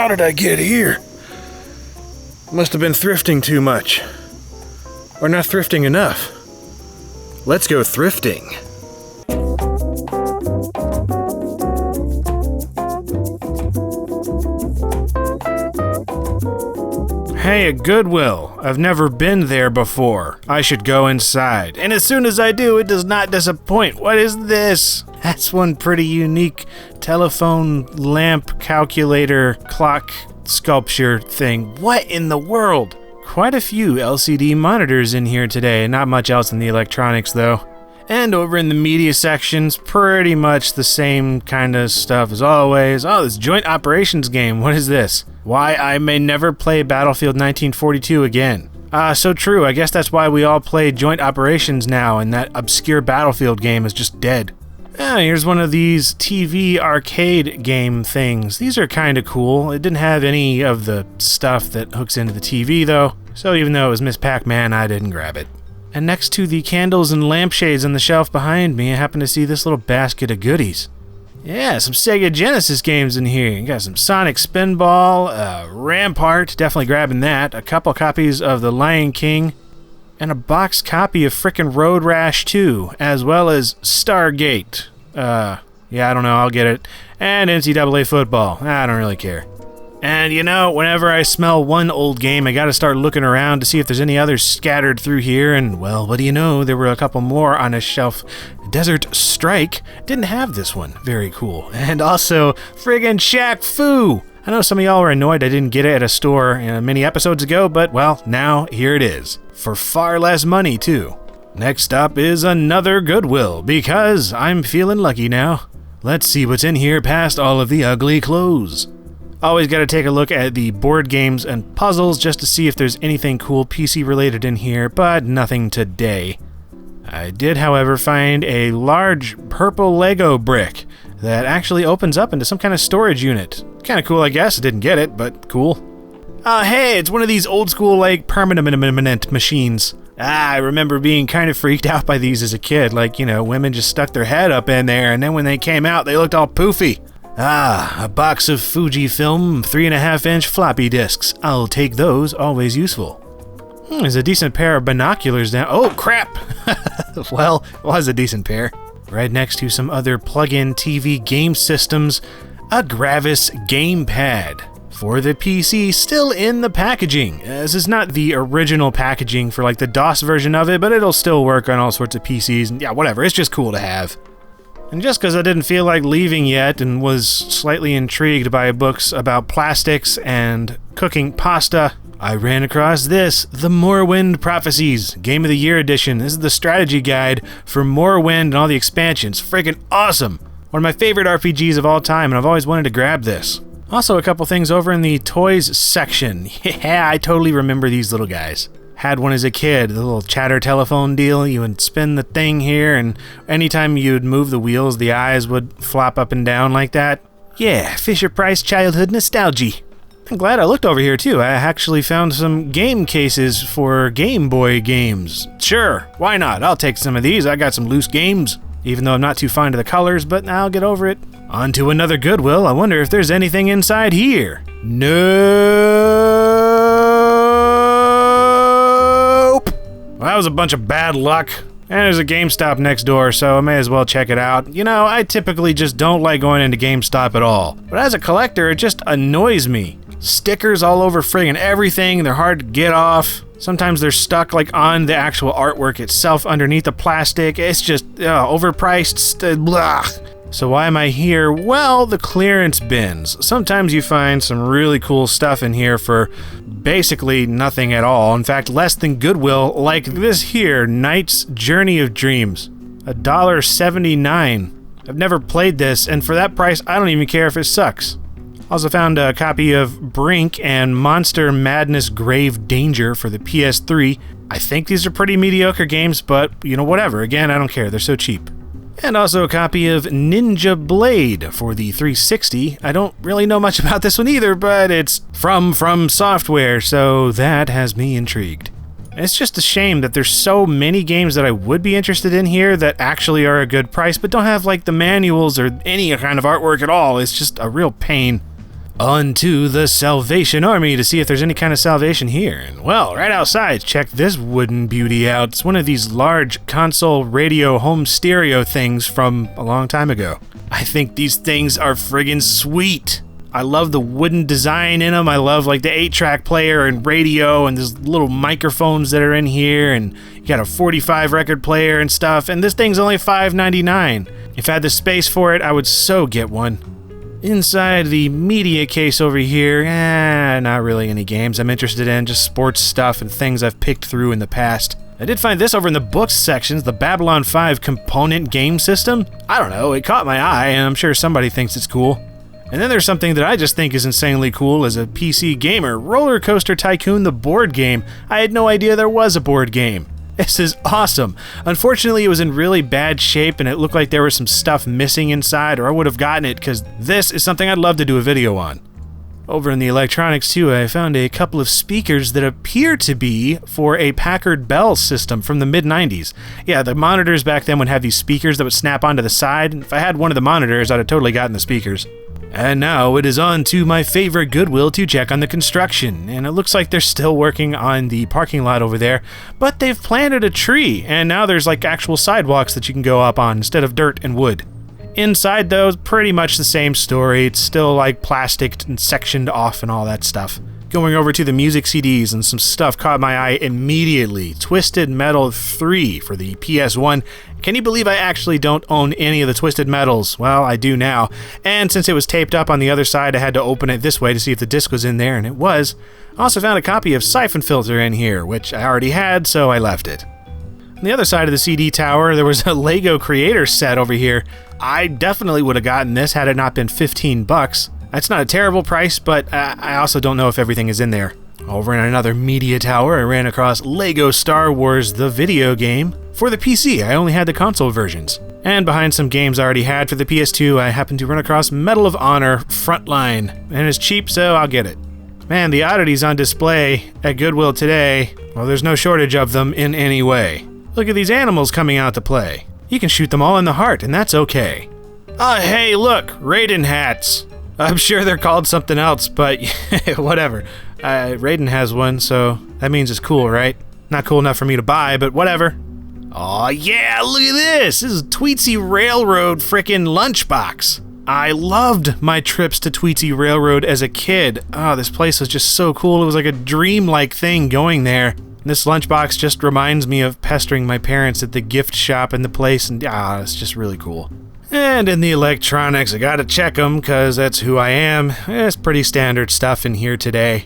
How did I get here? Must have been thrifting too much. Or not thrifting enough. Let's go thrifting. Hey, a Goodwill. I've never been there before. I should go inside. And as soon as I do, it does not disappoint. What is this? That's one pretty unique telephone lamp calculator clock sculpture thing. What in the world? Quite a few LCD monitors in here today. Not much else in the electronics, though. And over in the media sections, pretty much the same kind of stuff as always. Oh, this joint operations game. What is this? Why I may never play Battlefield 1942 again. So true. I guess that's why we all play joint operations now, and that obscure Battlefield game is just dead. Here's one of these TV arcade game things. These are kind of cool. It didn't have any of the stuff that hooks into the TV, though. So even though it was Miss Pac-Man, I didn't grab it. And next to the candles and lampshades on the shelf behind me, I happen to see this little basket of goodies. Yeah, some Sega Genesis games in here. You got some Sonic Spinball, Rampart, definitely grabbing that, a couple copies of The Lion King, and a box copy of frickin' Road Rash 2, as well as Stargate. Yeah, I don't know, I'll get it. And NCAA football. I don't really care. And you know, whenever I smell one old game, I gotta start looking around to see if there's any others scattered through here, and well, what do you know, there were a couple more on a shelf. Desert Strike didn't have this one. Very cool. And also, friggin' Shaq Fu! I know some of y'all were annoyed I didn't get it at a store many episodes ago, but well, now here it is. For far less money, too. Next up is another Goodwill, because I'm feeling lucky now. Let's see what's in here past all of the ugly clothes. Always gotta take a look at the board games and puzzles just to see if there's anything cool PC related in here, but nothing today. I did, however, find a large purple Lego brick that actually opens up into some kind of storage unit. Kinda cool, I guess. I didn't get it, but cool. Hey, it's one of these old school, permanent machines. I remember being kind of freaked out by these as a kid. Women just stuck their head up in there, and then when they came out, they looked all poofy. A box of Fujifilm 3.5-inch floppy disks. I'll take those, always useful. There's a decent pair of binoculars down. Oh, crap! Well, it was a decent pair. Right next to some other plug-in TV game systems, a Gravis gamepad. For the PC, still in the packaging. This is not the original packaging for the DOS version of it, but it'll still work on all sorts of PCs, and yeah, whatever, it's just cool to have. And just because I didn't feel like leaving yet and was slightly intrigued by books about plastics and cooking pasta, I ran across this, The Morrowind Prophecies, Game of the Year edition. This is the strategy guide for Morrowind and all the expansions. Friggin' awesome! One of my favorite RPGs of all time, and I've always wanted to grab this. Also, a couple things over in the toys section. Yeah, I totally remember these little guys. Had one as a kid, the little chatter telephone deal. You would spin the thing here, and anytime you'd move the wheels, the eyes would flop up and down like that. Yeah, Fisher-Price childhood nostalgia. I'm glad I looked over here, too. I actually found some game cases for Game Boy games. Sure, why not? I'll take some of these. I got some loose games. Even though I'm not too fond of the colors, but I'll get over it. On to another Goodwill. I wonder if there's anything inside here. Nope. Well, that was a bunch of bad luck. And there's a GameStop next door, so I may as well check it out. You know, I typically just don't like going into GameStop at all. But as a collector, it just annoys me. Stickers all over friggin' everything. They're hard to get off. Sometimes they're stuck on the actual artwork itself underneath the plastic. It's just overpriced. Blah. So why am I here? Well, the clearance bins. Sometimes you find some really cool stuff in here for basically nothing at all. In fact, less than Goodwill, like this here, Knight's Journey of Dreams. $1.79. I've never played this, and for that price, I don't even care if it sucks. Also found a copy of Brink and Monster Madness Grave Danger for the PS3. I think these are pretty mediocre games, but, whatever. Again, I don't care. They're so cheap. And also a copy of Ninja Blade for the 360. I don't really know much about this one either, but it's from Software, so that has me intrigued. It's just a shame that there's so many games that I would be interested in here that actually are a good price, but don't have the manuals or any kind of artwork at all. It's just a real pain. on to the Salvation Army to see if there's any kind of salvation here. And well, right outside, check this wooden beauty out. It's one of these large console radio home stereo things from a long time ago. I think these things are friggin' sweet. I love the wooden design in them. I love like the 8-track player and radio and there's little microphones that are in here, and you got a 45 record player and stuff, and this thing's only $5.99. If I had the space for it, I would so get one. Inside the media case over here, not really any games I'm interested in, just sports stuff and things I've picked through in the past. I did find this over in the books sections, the Babylon 5 component game system. I don't know, it caught my eye and I'm sure somebody thinks it's cool. And then there's something that I just think is insanely cool as a PC gamer, Roller Coaster Tycoon, the board game. I had no idea there was a board game. This is awesome. Unfortunately, it was in really bad shape and it looked like there was some stuff missing inside, or I would have gotten it because this is something I'd love to do a video on. Over in the electronics too, I found a couple of speakers that appear to be for a Packard Bell system from the mid-90s. Yeah, the monitors back then would have these speakers that would snap onto the side, and if I had one of the monitors, I'd have totally gotten the speakers. And now it is on to my favorite Goodwill to check on the construction, and it looks like they're still working on the parking lot over there, but they've planted a tree, and now there's like actual sidewalks that you can go up on instead of dirt and wood. Inside though, pretty much the same story. It's still like plastic and sectioned off and all that stuff. Going over to the music CDs, and some stuff caught my eye immediately. Twisted Metal 3 for the PS1. Can you believe I actually don't own any of the Twisted Metals? Well, I do now. And since it was taped up on the other side, I had to open it this way to see if the disc was in there, and it was. I also found a copy of Siphon Filter in here, which I already had, so I left it. On the other side of the CD tower, there was a Lego Creator set over here. I definitely would have gotten this had it not been $15. That's not a terrible price, but I also don't know if everything is in there. Over in another media tower, I ran across Lego Star Wars the video game. For the PC, I only had the console versions. And behind some games I already had for the PS2, I happened to run across Medal of Honor Frontline. And it's cheap, so I'll get it. Man, the oddities on display at Goodwill today, well, there's no shortage of them in any way. Look at these animals coming out to play. You can shoot them all in the heart, and that's okay. Oh, hey, look, Raiden hats. I'm sure they're called something else, but whatever. Raiden has one, so that means it's cool, right? Not cool enough for me to buy, but whatever. Aw, yeah, look at this! This is Tweetsie Railroad frickin' lunchbox. I loved my trips to Tweetsie Railroad as a kid. Oh, this place was just so cool. It was like a dream-like thing going there. This lunchbox just reminds me of pestering my parents at the gift shop in the place, and it's just really cool. And in the electronics, I gotta check them, cause that's who I am. It's pretty standard stuff in here today.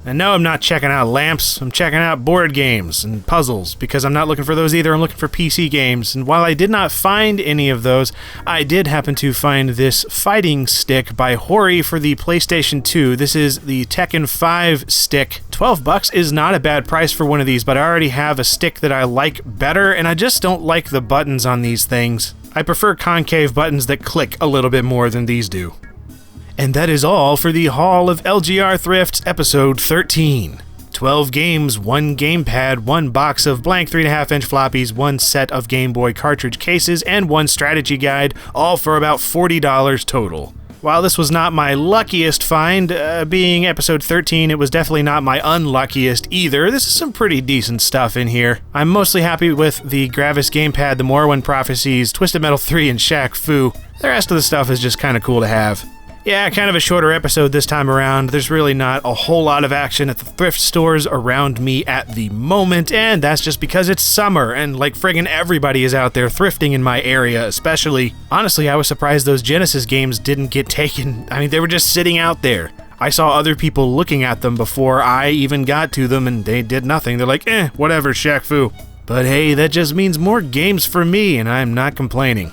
And no, I'm not checking out lamps, I'm checking out board games and puzzles, because I'm not looking for those either, I'm looking for PC games. And while I did not find any of those, I did happen to find this fighting stick by Hori for the PlayStation 2. This is the Tekken 5 stick. $12 is not a bad price for one of these, but I already have a stick that I like better, and I just don't like the buttons on these things. I prefer concave buttons that click a little bit more than these do. And that is all for the Hall of LGR Thrifts episode 13. 12 games, 1 gamepad, 1 box of blank 3.5-inch floppies, 1 set of Game Boy cartridge cases, and 1 strategy guide, all for about $40 total. While this was not my luckiest find, being episode 13, it was definitely not my unluckiest either. This is some pretty decent stuff in here. I'm mostly happy with the Gravis gamepad, the Morrowind Prophecies, Twisted Metal 3, and Shaq Fu. The rest of the stuff is just kind of cool to have. Yeah, kind of a shorter episode this time around. There's really not a whole lot of action at the thrift stores around me at the moment, and that's just because it's summer, and like friggin' everybody is out there thrifting in my area, especially. Honestly, I was surprised those Genesis games didn't get taken. I mean, they were just sitting out there. I saw other people looking at them before I even got to them, and they did nothing. They're like, whatever, Shaq Fu. But hey, that just means more games for me, and I'm not complaining.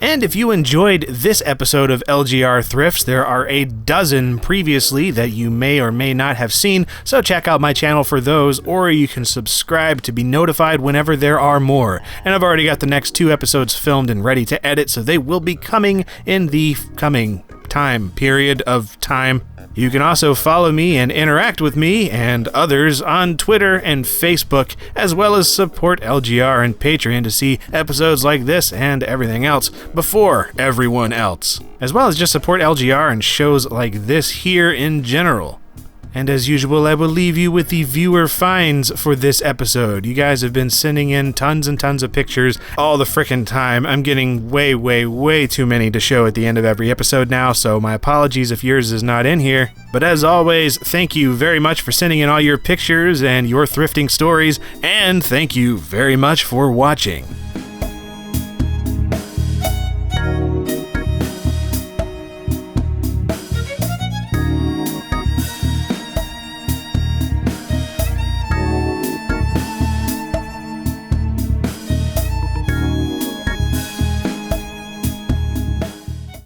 And if you enjoyed this episode of LGR Thrifts, there are a dozen previously that you may or may not have seen, so check out my channel for those, or you can subscribe to be notified whenever there are more. And I've already got the next 2 episodes filmed and ready to edit, so they will be coming in the coming time period of time. You can also follow me and interact with me and others on Twitter and Facebook, as well as support LGR and Patreon to see episodes like this and everything else before everyone else, as well as just support LGR and shows like this here in general. And as usual, I will leave you with the viewer finds for this episode. You guys have been sending in tons and tons of pictures all the frickin' time. I'm getting way too many to show at the end of every episode now, so my apologies if yours is not in here. But as always, thank you very much for sending in all your pictures and your thrifting stories, and thank you very much for watching.